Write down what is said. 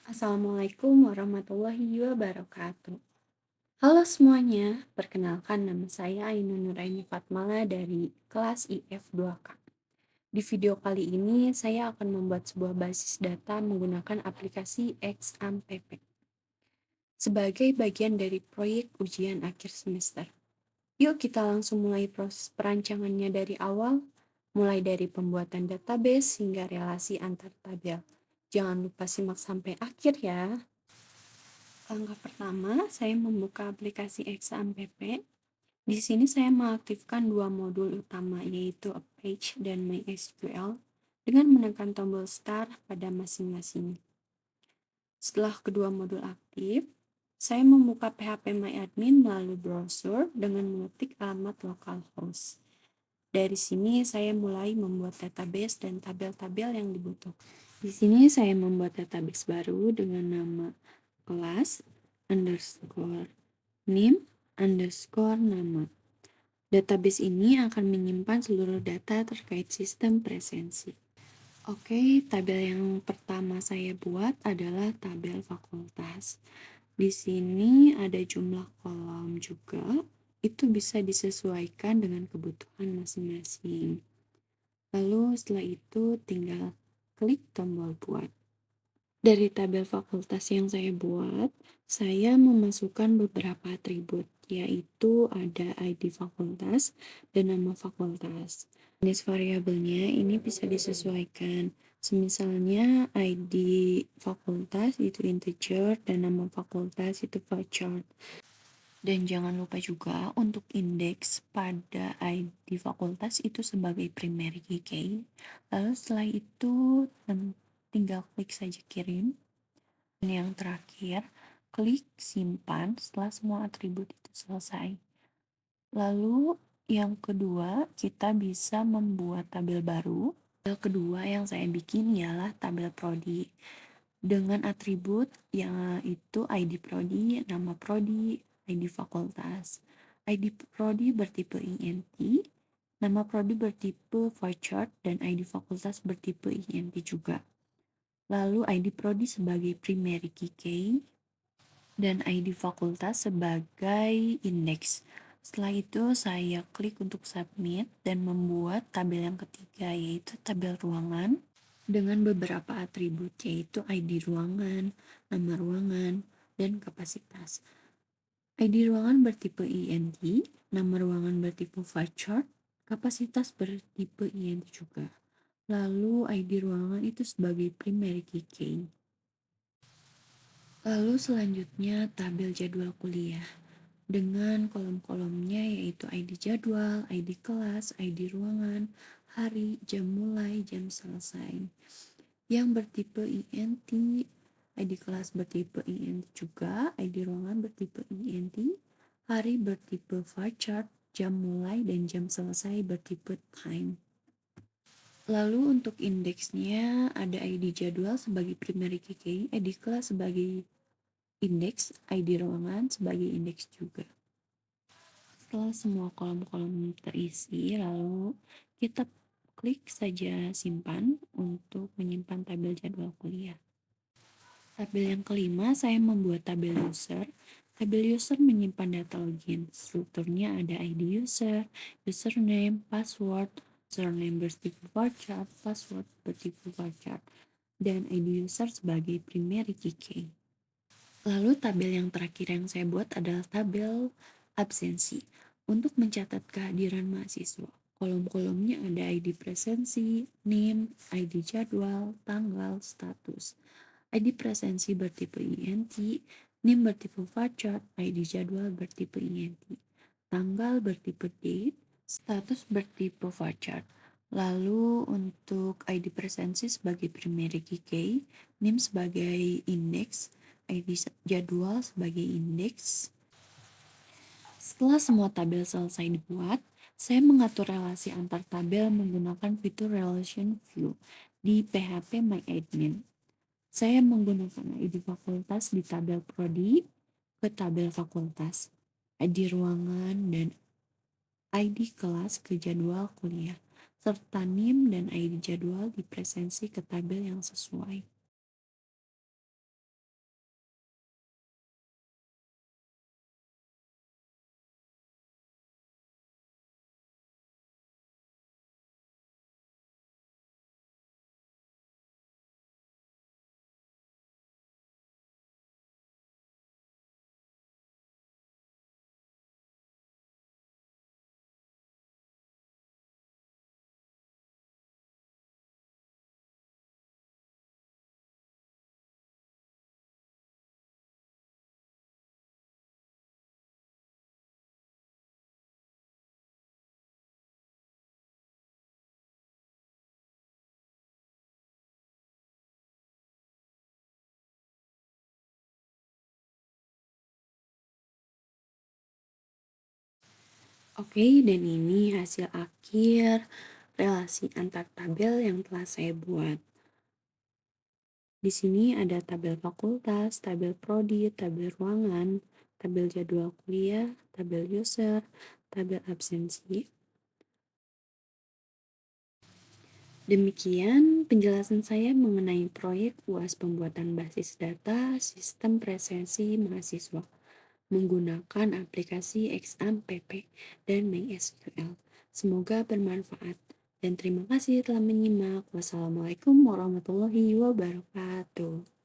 Assalamualaikum warahmatullahi wabarakatuh. Halo semuanya, perkenalkan nama saya Ainun Nuraini Fatmala dari kelas IF 2K. Di video kali ini saya akan membuat sebuah basis data menggunakan aplikasi XAMPP sebagai bagian dari proyek ujian akhir semester. Yuk kita langsung mulai proses perancangannya dari awal, mulai dari pembuatan database hingga relasi antar tabel. Jangan lupa simak sampai akhir ya. Langkah pertama, saya membuka aplikasi XAMPP. Di sini saya mengaktifkan dua modul utama, yaitu Apache dan MySQL, dengan menekan tombol Start pada masing-masing. Setelah kedua modul aktif, saya membuka phpMyAdmin melalui browser dengan mengetik alamat localhost. Dari sini saya mulai membuat database dan tabel-tabel yang dibutuhkan. Di sini saya membuat database baru dengan nama kelas underscore name underscore nama. Database ini akan menyimpan seluruh data terkait sistem presensi. Oke, tabel yang pertama saya buat adalah tabel fakultas. Di sini ada jumlah kolom juga, itu bisa disesuaikan dengan kebutuhan masing-masing. Lalu setelah itu tinggal klik tombol buat. Dari tabel fakultas yang saya buat, saya memasukkan beberapa atribut, yaitu ada ID fakultas dan nama fakultas. Jenis variabelnya ini bisa disesuaikan. Misalnya ID fakultas itu integer dan nama fakultas itu varchar. Dan jangan lupa juga untuk indeks pada ID fakultas itu sebagai primary key. Lalu setelah itu tinggal klik saja kirim. Dan yang terakhir, klik simpan setelah semua atribut itu selesai. Lalu yang kedua, kita bisa membuat tabel baru. Tabel kedua yang saya bikin ialah tabel prodi dengan atribut yang itu ID prodi, nama prodi, ID fakultas. ID prodi bertipe INT, nama prodi bertipe varchar, dan ID fakultas bertipe INT juga. Lalu ID prodi sebagai primary key dan ID fakultas sebagai index. Setelah itu saya klik untuk submit dan membuat tabel yang ketiga, yaitu tabel ruangan dengan beberapa atribut, yaitu ID ruangan, nama ruangan, dan kapasitas. ID ruangan bertipe INT, nama ruangan bertipe varchar, kapasitas bertipe INT juga. Lalu ID ruangan itu sebagai primary key. Lalu selanjutnya tabel jadwal kuliah dengan kolom-kolomnya yaitu ID jadwal, ID kelas, ID ruangan, hari, jam mulai, jam selesai. Yang bertipe INT, ID kelas bertipe INT juga, ID ruangan bertipe INT, hari bertipe varchar, jam mulai dan jam selesai bertipe time. Lalu untuk indeksnya ada ID jadwal sebagai primary key, ID kelas sebagai indeks, ID ruangan sebagai indeks juga. Setelah semua kolom-kolom terisi, lalu kita klik saja simpan untuk menyimpan tabel jadwal kuliah. Tabel yang kelima, saya membuat tabel user. Tabel user menyimpan data login. Strukturnya ada ID user, username, password, username bertipe varchar, password bertipe varchar, dan ID user sebagai primary key. Lalu tabel yang terakhir yang saya buat adalah tabel absensi. Untuk mencatat kehadiran mahasiswa, kolom-kolomnya ada ID presensi, NIM, ID jadwal, tanggal, status. ID presensi bertipe INT, NIM bertipe varchar, ID jadwal bertipe INT, tanggal bertipe date, status bertipe varchar. Lalu untuk ID presensi sebagai primary key, NIM sebagai indeks, ID jadwal sebagai indeks. Setelah semua tabel selesai dibuat, saya mengatur relasi antar tabel menggunakan fitur Relation View di phpMyAdmin. Saya menggunakan ID fakultas di tabel prodi ke tabel fakultas, ID ruangan dan ID kelas ke jadwal kuliah, serta NIM dan ID jadwal di presensi ke tabel yang sesuai. Oke, dan ini hasil akhir relasi antar tabel yang telah saya buat. Di sini ada tabel fakultas, tabel prodi, tabel ruangan, tabel jadwal kuliah, tabel user, tabel absensi. Demikian penjelasan saya mengenai proyek UAS pembuatan basis data sistem presensi mahasiswa menggunakan aplikasi XAMPP dan MySQL. Semoga bermanfaat dan terima kasih telah menyimak. Wassalamualaikum warahmatullahi wabarakatuh.